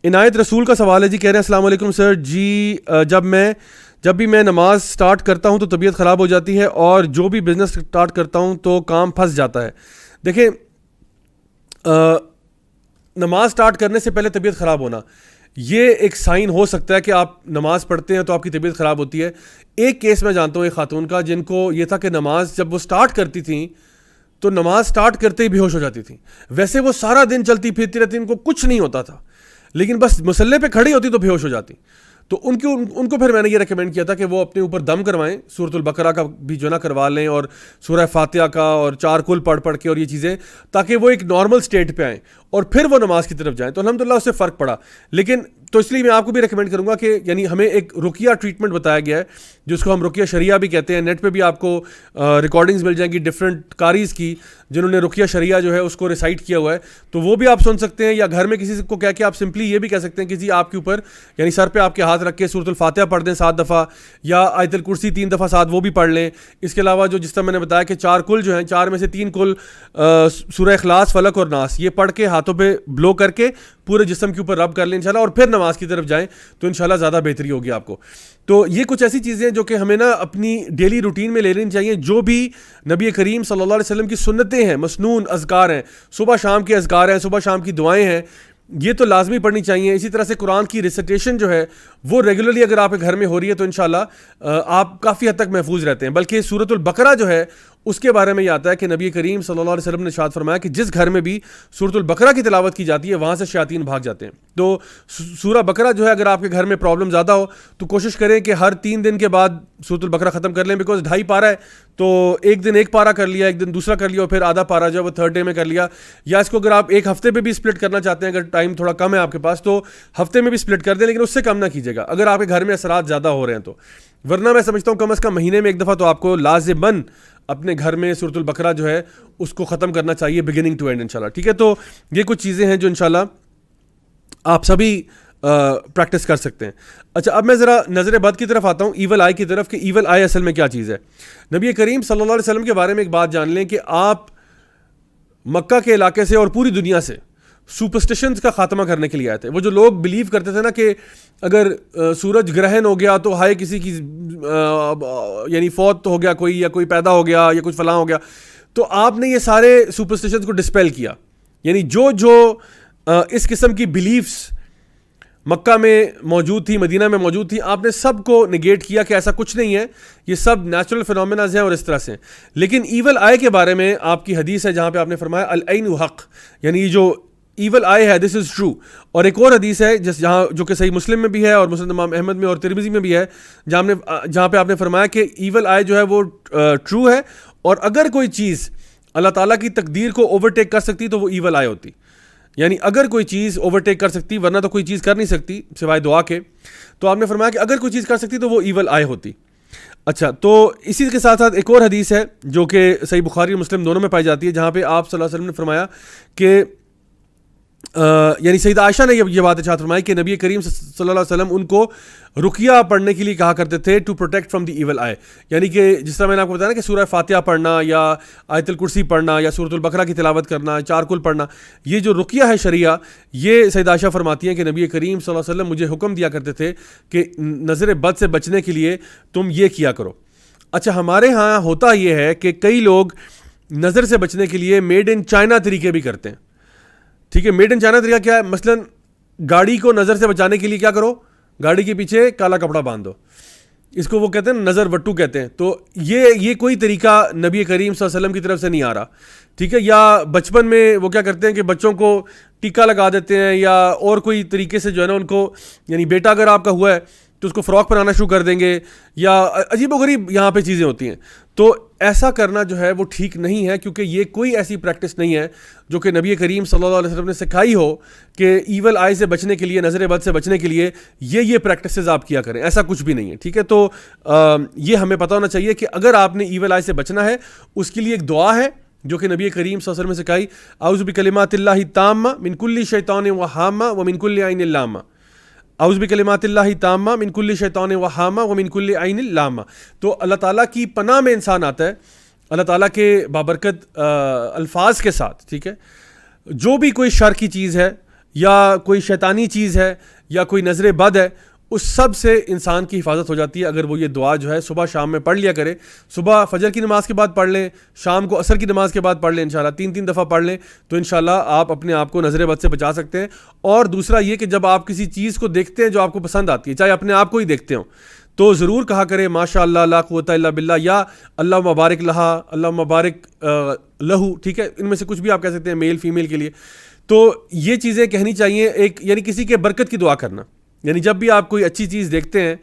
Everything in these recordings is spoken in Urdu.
عنایت رسول کا سوال ہے جی، کہہ رہے ہیں السلام علیکم سر جی، جب بھی میں نماز سٹارٹ کرتا ہوں تو طبیعت خراب ہو جاتی ہے، اور جو بھی بزنس سٹارٹ کرتا ہوں تو کام پھنس جاتا ہے. دیکھیں، نماز سٹارٹ کرنے سے پہلے طبیعت خراب ہونا یہ ایک سائن ہو سکتا ہے کہ آپ نماز پڑھتے ہیں تو آپ کی طبیعت خراب ہوتی ہے. ایک کیس میں جانتا ہوں ایک خاتون کا جن کو یہ تھا کہ نماز جب وہ سٹارٹ کرتی تھیں تو نماز سٹارٹ کرتے ہی بے ہوش ہو جاتی تھیں. ویسے وہ سارا دن چلتی پھرتی رہتی، ان کو کچھ نہیں ہوتا تھا، لیکن بس مصلے پہ کھڑی ہوتی تو بے ہوش ہو جاتی. تو ان کو پھر میں نے یہ ریکمینڈ کیا تھا کہ وہ اپنے اوپر دم کروائیں، سورۃ البقرہ کا بھی جو نا کروا لیں، اور سورہ فاتحہ کا، اور 4 کل پڑھ کے، اور یہ چیزیں، تاکہ وہ ایک نارمل سٹیٹ پہ آئیں اور پھر وہ نماز کی طرف جائیں. تو الحمدللہ اس سے فرق پڑا. لیکن تو اس لیے میں آپ کو بھی ریکمینڈ کروں گا کہ یعنی ہمیں ایک رقیہ ٹریٹمنٹ بتایا گیا ہے جس کو ہم رقیہ شریعہ بھی کہتے ہیں. نیٹ پہ بھی آپ کو ریکارڈنگز مل جائیں گی ڈفرینٹ قاریز کی جنہوں نے رقیہ شریعہ جو ہے اس کو ریسائٹ کیا ہوا ہے، تو وہ بھی آپ سن سکتے ہیں. یا گھر میں کسی کو کہہ کے آپ سمپلی یہ بھی کہہ سکتے ہیں کہ جی آپ کے اوپر یعنی سر پہ آپ کے ہاتھ رکھ کے سورۃ الفاتحہ پڑھ دیں 7 دفعہ، یا آیت الکرسی 3 دفعہ 7 وہ بھی پڑھ لیں. اس کے علاوہ جو جس طرح میں نے بتایا کہ 4 کل جو ہیں، 4 میں سے 3 کل سورہ اخلاص، فلق اور ناس، یہ پڑھ کے ہاتھوں پہ بلو کر کے پورے جسم کے اوپر رب کر لیں انشاءاللہ، اور پھر نماز کی طرف جائیں تو انشاءاللہ زیادہ بہتری ہوگی آپ کو. تو یہ کچھ ایسی چیزیں ہیں جو کہ ہمیں نا اپنی ڈیلی روٹین میں لے لینی چاہیے. جو بھی نبی کریم صلی اللہ علیہ وسلم کی سنتیں ہیں، مسنون اذکار ہیں، صبح شام کے اذکار ہیں، صبح شام کی دعائیں ہیں، یہ تو لازمی پڑھنی چاہیے. اسی طرح سے قرآن کی ریسیٹیشن جو ہے وہ ریگولرلی اگر آپ کے گھر میں ہو رہی ہے تو انشاءاللہ آپ کافی حد تک محفوظ رہتے ہیں. بلکہ سورۃ البقرہ جو ہے اس کے بارے میں یہ آتا ہے کہ نبی کریم صلی اللہ علیہ وسلم نے ارشاد فرمایا کہ جس گھر میں بھی سورۃ البقرہ کی تلاوت کی جاتی ہے وہاں سے شیاطین بھاگ جاتے ہیں. تو سورہ بقرہ جو ہے اگر آپ کے گھر میں پرابلم زیادہ ہو تو کوشش کریں کہ ہر 3 دن کے بعد سورۃ البقرہ ختم کر لیں. بیکاز 2.5 پارہ ہے تو ایک دن 1 پارہ کر لیا، ایک دن دوسرا کر لیا، اور پھر آدھا پارہ جو ہے وہ 3rd ڈے میں کر لیا. یا اس کو اگر آپ ایک ہفتے پہ بھی سپلٹ کرنا چاہتے ہیں، اگر ٹائم تھوڑا کم ہے آپ کے پاس تو ہفتے میں بھی سپلٹ کر دیں، لیکن اس سے کم نہ کیجیے گا اگر آپ کے گھر میں اثرات زیادہ ہو رہے ہیں تو. ورنہ میں سمجھتا ہوں کم از کم مہینے میں 1 دفعہ تو آپ کو لازماً اپنے گھر میں سورۃ البقرہ جو ہے اس کو ختم کرنا چاہیے بگننگ ٹو اینڈ انشاءاللہ. ٹھیک ہے، تو یہ کچھ چیزیں ہیں جو انشاءاللہ آپ سبھی پریکٹس کر سکتے ہیں. اچھا، اب میں ذرا نظر بد کی طرف آتا ہوں، ایول آئی کی طرف، کہ ایول آئی اصل میں کیا چیز ہے. نبی کریم صلی اللہ علیہ وسلم کے بارے میں ایک بات جان لیں کہ آپ مکہ کے علاقے سے اور پوری دنیا سے سپرسٹیشنز کا خاتمہ کرنے کے لیے آئے تھے. وہ جو لوگ بلیو کرتے تھے نا کہ اگر سورج گرہن ہو گیا تو ہائے کسی کی یعنی فوت ہو گیا کوئی، یا کوئی پیدا ہو گیا، یا کچھ فلاں ہو گیا، تو آپ نے یہ سارے سپرسٹیشنز کو ڈسپیل کیا. یعنی جو اس قسم کی بلیفز مکہ میں موجود تھی، مدینہ میں موجود تھی، آپ نے سب کو نگیٹ کیا کہ ایسا کچھ نہیں ہے، یہ سب نیچرل فینومیناز ہیں اور اس طرح سے. لیکن ایول آئی کے بارے میں آپ کی حدیث ہے جہاں پہ آپ نے فرمایا العین حق، یعنی یہ جو ایول آئی ہے دس از ٹرو. اور ایک اور حدیث ہے جہاں جو کہ صحیح مسلم میں بھی ہے اور مسند امام احمد میں اور ترمذی میں بھی ہے، جہاں پہ آپ نے فرمایا کہ ایول آئی جو ہے وہ ٹرو ہے، اور اگر کوئی چیز اللہ تعالیٰ کی تقدیر کو اوورٹیک کر سکتی تو وہ ایول آئی ہوتی. یعنی اگر کوئی چیز اوورٹیک کر سکتی، ورنہ تو کوئی چیز کر نہیں سکتی سوائے دعا کے، تو آپ نے فرمایا کہ اگر کوئی چیز کر سکتی تو وہ ایول آئی ہوتی. اچھا، تو اسی کے ساتھ ساتھ ایک اور حدیث ہے جو کہ صحیح بخاری اور مسلم دونوں میں پائی جاتی ہے، جہاں پہ آپ صلی اللہ علیہ وسلم نے فرمایا کہ یعنی سیدہ عائشہ نے یہ بات ارشاد فرمائی کہ نبی کریم صلی اللہ علیہ وسلم ان کو رقیہ پڑھنے کے لیے کہا کرتے تھے to protect from the evil eye. یعنی کہ جس طرح میں نے آپ کو بتایا نا کہ سورہ فاتحہ پڑھنا، یا آیت الکرسی پڑھنا، یا سورۃ البقرہ کی تلاوت کرنا، 4 کل پڑھنا، یہ جو رقیہ ہے شریعہ، یہ سیدہ عائشہ فرماتی ہیں کہ نبی کریم صلی اللہ علیہ وسلم مجھے حکم دیا کرتے تھے کہ نظر بد سے بچنے کے لیے تم یہ کیا کرو. اچھا، ہمارے ہاں ہوتا یہ ہے کہ کئی لوگ نظر سے بچنے کے لیے میڈ ان چائنا طریقے بھی کرتے ہیں. ٹھیک ہے، میڈ ان چائنا طریقہ کیا ہے؟ مثلاً گاڑی کو نظر سے بچانے کے لیے کیا کرو، گاڑی کے پیچھے کالا کپڑا باندھ دو، اس کو وہ کہتے ہیں نظر وٹو کہتے ہیں. تو یہ کوئی طریقہ نبی کریم صلی اللہ علیہ وسلم کی طرف سے نہیں آ رہا. ٹھیک ہے، یا بچپن میں وہ کیا کرتے ہیں کہ بچوں کو ٹیکا لگا دیتے ہیں، یا اور کوئی طریقے سے جو ہے نا ان کو، یعنی بیٹا اگر آپ کا ہوا ہے تو اس کو فراک پہنانا شروع کر دیں گے، یا عجیب و غریب یہاں پہ چیزیں ہوتی ہیں. تو ایسا کرنا جو ہے وہ ٹھیک نہیں ہے، کیونکہ یہ کوئی ایسی پریکٹس نہیں ہے جو کہ نبی کریم صلی اللہ علیہ وسلم نے سکھائی ہو کہ ایول آئی سے بچنے کے لیے، نظر بد سے بچنے کے لیے یہ پریکٹسز آپ کیا کریں. ایسا کچھ بھی نہیں ہے. ٹھیک ہے، تو یہ ہمیں پتہ ہونا چاہیے کہ اگر آپ نے ایول آئی سے بچنا ہے اس کے لیے ایک دعا ہے جو کہ نبی کریم صلی اللہ علیہ وسلم نے سکھائی، اعوذ بکلمات اللہ التامہ من کل شیطان وہامہ ومن کل عین لامہ. اعوذ بکلمات اللہ تامہ من کل شیطان وہامہ ومن کل عین لامہ. تو اللہ تعالیٰ کی پناہ میں انسان آتا ہے اللہ تعالیٰ کے بابرکت الفاظ کے ساتھ. ٹھیک ہے، جو بھی کوئی شر کی چیز ہے یا کوئی شیطانی چیز ہے یا کوئی نظر بد ہے، اس سب سے انسان کی حفاظت ہو جاتی ہے اگر وہ یہ دعا جو ہے صبح شام میں پڑھ لیا کرے. صبح فجر کی نماز کے بعد پڑھ لیں، شام کو عصر کی نماز کے بعد پڑھ لیں، انشاءاللہ 3 دفعہ پڑھ لیں تو انشاءاللہ آپ اپنے آپ کو نظر بد سے بچا سکتے ہیں. اور دوسرا یہ کہ جب آپ کسی چیز کو دیکھتے ہیں جو آپ کو پسند آتی ہے، چاہے اپنے آپ کو ہی دیکھتے ہوں، تو ضرور کہا کریں ماشاء اللہ لا قوت الا باللہ یا اللہ مبارک لہا، اللہ مبارک لہو، ٹھیک ہے، ان میں سے کچھ بھی آپ کہہ سکتے ہیں میل فیمیل کے لیے. تو یہ چیزیں کہنی چاہیے. ایک یعنی کسی کے برکت کی دعا کرنا، یعنی جب بھی آپ کوئی اچھی چیز دیکھتے ہیں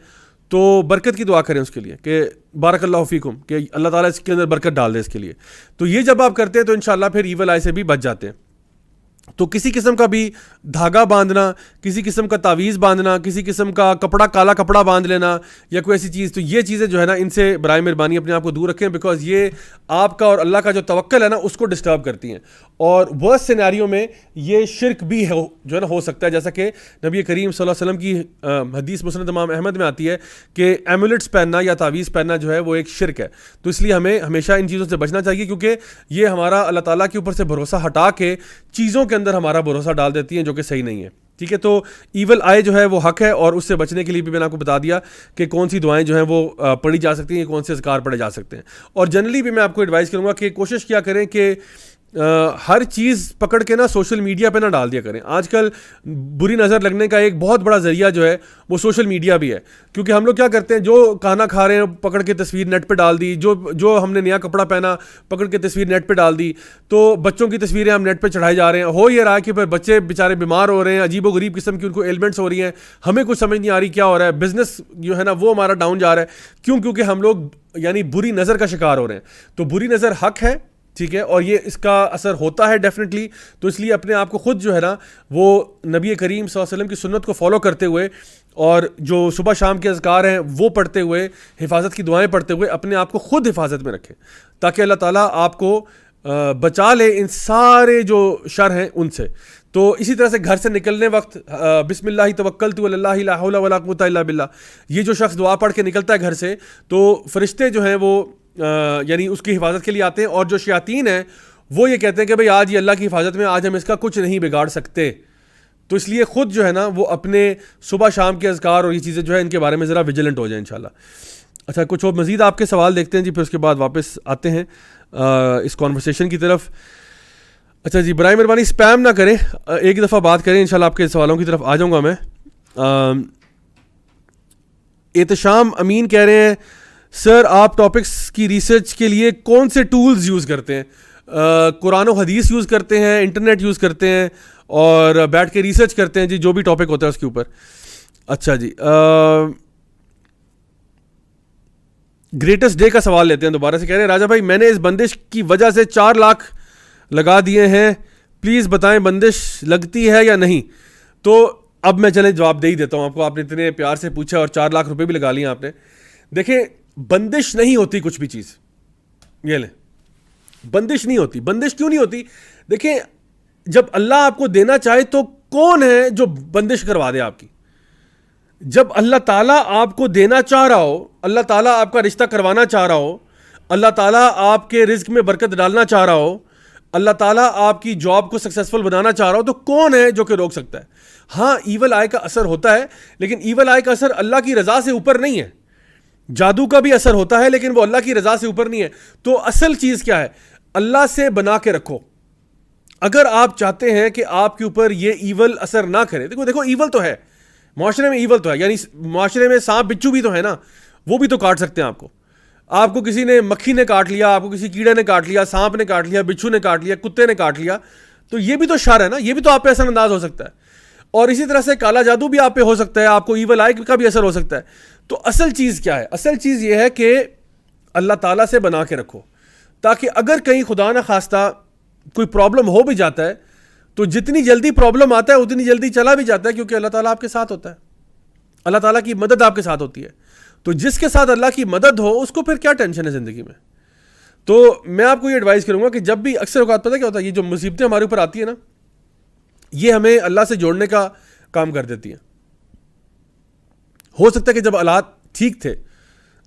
تو برکت کی دعا کریں اس کے لیے کہ بارک اللہ فیکم، کہ اللہ تعالیٰ اس کے اندر برکت ڈال دے اس کے لیے. تو یہ جب آپ کرتے ہیں تو انشاءاللہ پھر ایول آئی سے بھی بچ جاتے ہیں. تو کسی قسم کا بھی دھاگا باندھنا، کسی قسم کا تعویذ باندھنا، کسی قسم کا کپڑا کالا کپڑا باندھ لینا یا کوئی ایسی چیز، تو یہ چیزیں جو ہے نا ان سے برائے مہربانی اپنے آپ کو دور رکھیں، بیکاز یہ آپ کا اور اللہ کا جو توکل ہے نا اس کو ڈسٹرب کرتی ہیں. اور ورس سینیریو میں یہ شرک بھی ہے جو ہے نا ہو سکتا ہے، جیسا کہ نبی کریم صلی اللہ علیہ وسلم کی حدیث مسند امام احمد میں آتی ہے کہ ایمولیٹس پہننا یا تعویذ پہننا جو ہے وہ ایک شرک ہے. تو اس لیے ہمیں ہمیشہ ان چیزوں سے بچنا چاہیے، کیونکہ یہ ہمارا اللہ تعالیٰ کے اوپر سے بھروسہ ہٹا کے چیزوں کے اندر ہمارا بھروسہ ڈال دیتی ہیں جو کہ صحیح نہیں ہے. ٹھیک ہے، تو ایول آئے جو ہے وہ حق ہے، اور اس سے بچنے کے لیے بھی میں نے آپ کو بتا دیا کہ کون سی دعائیں جو ہیں وہ پڑھی جا سکتی ہیں، کون سے اذکار پڑھے جا سکتے ہیں. اور جنرلی بھی میں آپ کو ایڈوائز کروں گا کہ کوشش کیا کریں کہ ہر چیز پکڑ کے نا سوشل میڈیا پہ نہ ڈال دیا کریں. آج کل بری نظر لگنے کا ایک بہت بڑا ذریعہ جو ہے وہ سوشل میڈیا بھی ہے، کیونکہ ہم لوگ کیا کرتے ہیں، جو کھانا کھا رہے ہیں پکڑ کے تصویر نیٹ پہ ڈال دی، جو ہم نے نیا کپڑا پہنا پکڑ کے تصویر نیٹ پہ ڈال دی. تو بچوں کی تصویریں ہم نیٹ پہ چڑھائے جا رہے ہیں. ہو یہ رہا ہے کہ پھر بچے بیچارے بیمار ہو رہے ہیں، عجیب و غریب قسم کی ان کو ایلمنٹس ہو رہی ہیں، ہمیں کچھ سمجھ نہیں آ رہی کیا ہو رہا ہے. بزنس جو ہے نا وہ ہمارا ڈاؤن جا رہا ہے. کیوں؟ کیونکہ ہم لوگ یعنی بری نظر کا شکار ہو رہے ہیں. تو بری نظر حق ہے، ٹھیک ہے، اور یہ اس کا اثر ہوتا ہے ڈیفینیٹلی. تو اس لیے اپنے آپ کو خود جو ہے نا وہ نبی کریم صلی اللہ علیہ وسلم کی سنت کو فالو کرتے ہوئے اور جو صبح شام کے اذکار ہیں وہ پڑھتے ہوئے، حفاظت کی دعائیں پڑھتے ہوئے اپنے آپ کو خود حفاظت میں رکھیں، تاکہ اللہ تعالیٰ آپ کو بچا لے ان سارے جو شر ہیں ان سے. تو اسی طرح سے گھر سے نکلنے وقت بسم اللہ توکلت علی اللہ لا حول ولا قوۃ الا باللہ، یہ جو شخص دعا پڑھ کے نکلتا ہے گھر سے تو فرشتے جو ہیں وہ یعنی اس کی حفاظت کے لیے آتے ہیں. اور جو شیاطین ہیں وہ یہ کہتے ہیں کہ بھئی آج یہ اللہ کی حفاظت میں، آج ہم اس کا کچھ نہیں بگاڑ سکتے. تو اس لیے خود جو ہے نا وہ اپنے صبح شام کے اذکار اور یہ چیزیں جو ہے ان کے بارے میں ذرا ویجیلنٹ ہو جائیں انشاءاللہ. اچھا، کچھ اور مزید آپ کے سوال دیکھتے ہیں جی، پھر اس کے بعد واپس آتے ہیں اس کانورسیشن کی طرف. اچھا جی، برائے مہربانی اسپیم نہ کریں، ایک دفعہ بات کریں، انشاءاللہ آپ کے سوالوں کی طرف آ جاؤں گا میں. احتشام امین کہہ رہے ہیں سر آپ ٹاپکس کی ریسرچ کے لیے کون سے ٹولز یوز کرتے ہیں؟ قرآن و حدیث یوز کرتے ہیں، انٹرنیٹ یوز کرتے ہیں اور بیٹھ کے ریسرچ کرتے ہیں جی، جو بھی ٹاپک ہوتا ہے اس کے اوپر. اچھا جی، گریٹسٹ ڈے کا سوال لیتے ہیں دوبارہ سے. کہہ رہے ہیں راجہ بھائی میں نے اس بندش کی وجہ سے 4 لاکھ لگا دیے ہیں، پلیز بتائیں بندش لگتی ہے یا نہیں؟ تو اب میں چلیں جواب دے ہی دیتا ہوں آپ کو. آپ نے اتنے پیار سے پوچھا اور 4 لاکھ روپے بھی لگا لیے آپ نے. دیکھیں بندش نہیں ہوتی کچھ بھی چیز، یہ لیں، بندش نہیں ہوتی. بندش کیوں نہیں ہوتی؟ دیکھیں جب اللہ آپ کو دینا چاہے تو کون ہے جو بندش کروا دے آپ کی؟ جب اللہ تعالیٰ آپ کو دینا چاہ رہا ہو، اللہ تعالیٰ آپ کا رشتہ کروانا چاہ رہا ہو، اللہ تعالیٰ آپ کے رزق میں برکت ڈالنا چاہ رہا ہو، اللہ تعالیٰ آپ کی جاب کو سکسیسفل بنانا چاہ رہا ہو، تو کون ہے جو کہ روک سکتا ہے؟ ہاں ایول آئی کا اثر ہوتا ہے، لیکن ایول آئی کا اثر اللہ کی رضا سے اوپر نہیں ہے. جادو کا بھی اثر ہوتا ہے لیکن وہ اللہ کی رضا سے اوپر نہیں ہے. تو اصل چیز کیا ہے؟ اللہ سے بنا کے رکھو. اگر آپ چاہتے ہیں کہ آپ کے اوپر یہ ایول اثر نہ کرے، دیکھو ایول تو ہے معاشرے میں، ایول تو ہے، یعنی معاشرے میں سانپ بچھو بھی تو ہے نا، وہ بھی تو کاٹ سکتے ہیں آپ کو. آپ کو کسی نے مکھی نے کاٹ لیا، آپ کو کسی کیڑے نے کاٹ لیا، سانپ نے کاٹ لیا، بچھو نے کاٹ لیا، کتے نے کاٹ لیا، تو یہ بھی تو شر ہے نا، یہ بھی تو آپ پہ اثر انداز ہو سکتا ہے. اور اسی طرح سے کالا جادو بھی آپ پہ ہو سکتا ہے، آپ کو ایول آئی کا بھی اثر ہو سکتا ہے. تو اصل چیز کیا ہے؟ اصل چیز یہ ہے کہ اللہ تعالیٰ سے بنا کے رکھو، تاکہ اگر کہیں خدا نہ خواستہ کوئی پرابلم ہو بھی جاتا ہے تو جتنی جلدی پرابلم آتا ہے اتنی جلدی چلا بھی جاتا ہے، کیونکہ اللہ تعالیٰ آپ کے ساتھ ہوتا ہے، اللہ تعالیٰ کی مدد آپ کے ساتھ ہوتی ہے. تو جس کے ساتھ اللہ کی مدد ہو اس کو پھر کیا ٹینشن ہے زندگی میں. تو میں آپ کو یہ ایڈوائز کروں گا کہ جب بھی اکثر اوقات پتہ کیا ہوتا ہے، یہ جو مصیبتیں ہمارے اوپر آتی ہیں نا، یہ ہمیں اللہ سے جوڑنے کا کام کر دیتی ہیں. ہو سکتا ہے کہ جب حالات ٹھیک تھے،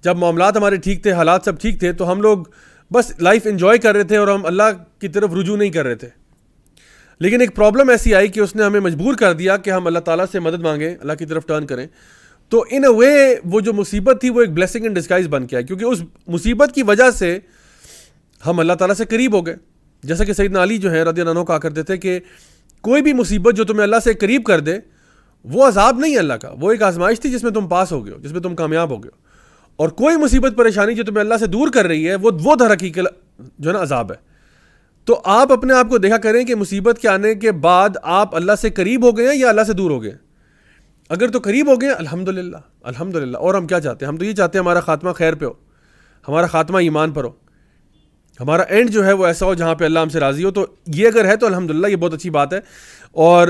جب معاملات ہمارے ٹھیک تھے، حالات سب ٹھیک تھے، تو ہم لوگ بس لائف انجوائے کر رہے تھے اور ہم اللہ کی طرف رجوع نہیں کر رہے تھے. لیکن ایک پرابلم ایسی آئی کہ اس نے ہمیں مجبور کر دیا کہ ہم اللہ تعالیٰ سے مدد مانگیں, اللہ کی طرف ٹرن کریں. تو ان اے وے وہ جو مصیبت تھی وہ ایک بلیسنگ ان ڈسگائز بن کے آئی, کیونکہ اس مصیبت کی وجہ سے ہم اللہ تعالیٰ سے قریب ہو گئے. جیسا کہ سیدنا علی جو ہے رضی اللہ عنہ کہا کرتے تھے کہ کوئی بھی مصیبت جو تمہیں اللہ سے قریب کر دے وہ عذاب نہیں ہے اللہ کا, وہ ایک آزمائش تھی جس میں تم پاس ہو گئے ہو, جس میں تم کامیاب ہو گئے ہو. اور کوئی مصیبت پریشانی جو تمہیں اللہ سے دور کر رہی ہے وہ در حقیقت جو ہے نا عذاب ہے. تو آپ اپنے آپ کو دیکھا کریں کہ مصیبت کے آنے کے بعد آپ اللہ سے قریب ہو گئے ہیں یا اللہ سے دور ہو گئے ہیں. اگر تو قریب ہو گئے ہیں الحمدللہ الحمدللہ. اور ہم کیا چاہتے ہیں؟ ہم تو یہ چاہتے ہیں ہمارا خاتمہ خیر پہ ہو, ہمارا خاتمہ ایمان پر ہو, ہمارا اینڈ جو ہے وہ ایسا ہو جہاں پہ اللہ ہم سے راضی ہو. تو یہ اگر ہے تو الحمدللہ یہ بہت اچھی بات ہے. اور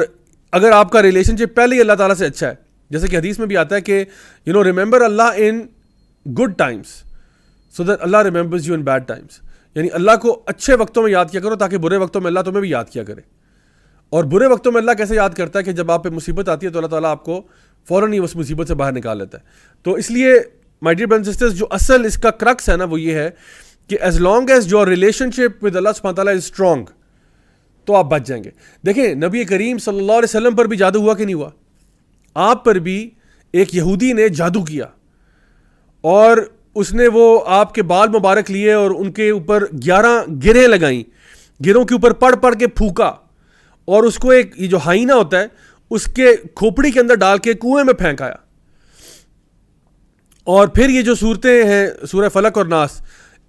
اگر آپ کا ریلیشن شپ پہلے ہی اللہ تعالیٰ سے اچھا ہے, جیسے کہ حدیث میں بھی آتا ہے کہ remember Allah in good times so that Allah remembers you in bad times. یعنی اللہ کو اچھے وقتوں میں یاد کیا کرو تاکہ برے وقتوں میں اللہ تمہیں بھی یاد کیا کرے. اور برے وقتوں میں اللہ کیسے یاد کرتا ہے کہ جب آپ پہ مصیبت آتی ہے تو اللہ تعالیٰ آپ کو فوراً ہی اس مصیبت سے باہر نکال لیتا ہے. تو اس لیے my dear brothers and sisters, جو اصل اس کا کرکس ہے نا وہ یہ ہے کہ as long as your relation ship with سبحانہ تعالیٰ از اسٹرانگ تو آپ بچ جائیں گے. دیکھیں نبی کریم صلی اللہ علیہ وسلم پر بھی جادو ہوا کہ نہیں ہوا؟ آپ پر بھی ایک یہودی نے جادو کیا اور اس نے وہ آپ کے بال مبارک لیے اور ان کے اوپر 11 گریں لگائیں, گروں کے اوپر پڑھ پڑھ کے پھونکا اور اس کو ایک یہ جو ہائینہ ہوتا ہے اس کے کھوپڑی کے اندر ڈال کے کنویں میں پھینکایا. اور پھر یہ جو صورتیں ہیں سورہ فلق اور ناس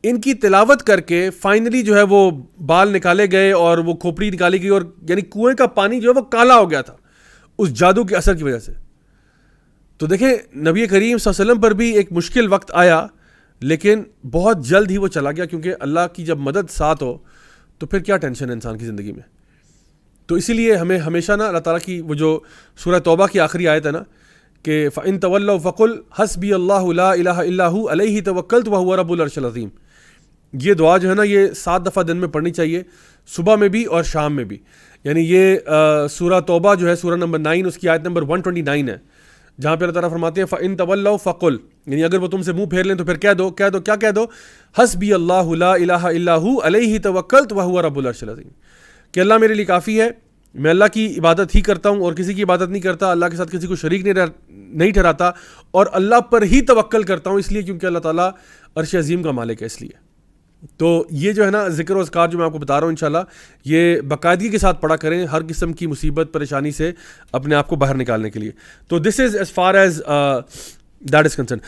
ان کی تلاوت کر کے فائنلی جو ہے وہ بال نکالے گئے اور وہ کھوپڑی نکالی گئی, اور یعنی کنویں کا پانی جو ہے وہ کالا ہو گیا تھا اس جادو کے اثر کی وجہ سے. تو دیکھیں نبی کریم صلی اللہ علیہ وسلم پر بھی ایک مشکل وقت آیا لیکن بہت جلد ہی وہ چلا گیا, کیونکہ اللہ کی جب مدد ساتھ ہو تو پھر کیا ٹینشن ہے انسان کی زندگی میں. تو اسی لیے ہمیں ہمیشہ نا اللہ تعالیٰ کی وہ جو سورہ توبہ کی آخری آیت ہے نا کہ فَإِن تَوَلَّوْا فَقُلْ حَسْبِيَ اللَّهُ لَا إِلَهَ إِلَّا هُوَ عَلَيْهِ تَوَكَّلْتُ وَهُوَ رَبُّ الْعَرْشِ الْعَظِيمِ. یہ دعا جو ہے نا یہ 7 دفعہ دن میں پڑھنی چاہیے, صبح میں بھی اور شام میں بھی. یعنی یہ سورہ توبہ جو ہے سورہ نمبر 9 اس کی آیت نمبر 129 ہے, جہاں پہ اللہ تعالیٰ فرماتے ہیں فَإِن تَوَلَّوْا فَقُلْ, یعنی اگر وہ تم سے منہ پھیر لیں تو پھر کہہ دو کیا کہہ دو, حسبی اللہ لا الہ الا ہو علیہ توکلت وہو رب العرش العظیم, کہ اللہ میرے لیے کافی ہے, میں اللہ کی عبادت ہی کرتا ہوں اور کسی کی عبادت نہیں کرتا, اللہ کے ساتھ کسی کو شریک نہیں ٹھہراتا اور اللہ پر ہی توکل کرتا ہوں, اس لیے کیونکہ اللہ تعالیٰ عرش عظیم کا مالک ہے. اس لیے تو یہ جو ہے نا ذکر و اذکار جو میں آپ کو بتا رہا ہوں انشاءاللہ یہ باقاعدگی کے ساتھ پڑھا کریں ہر قسم کی مصیبت پریشانی سے اپنے آپ کو باہر نکالنے کے لیے. تو this is as far as that is concern.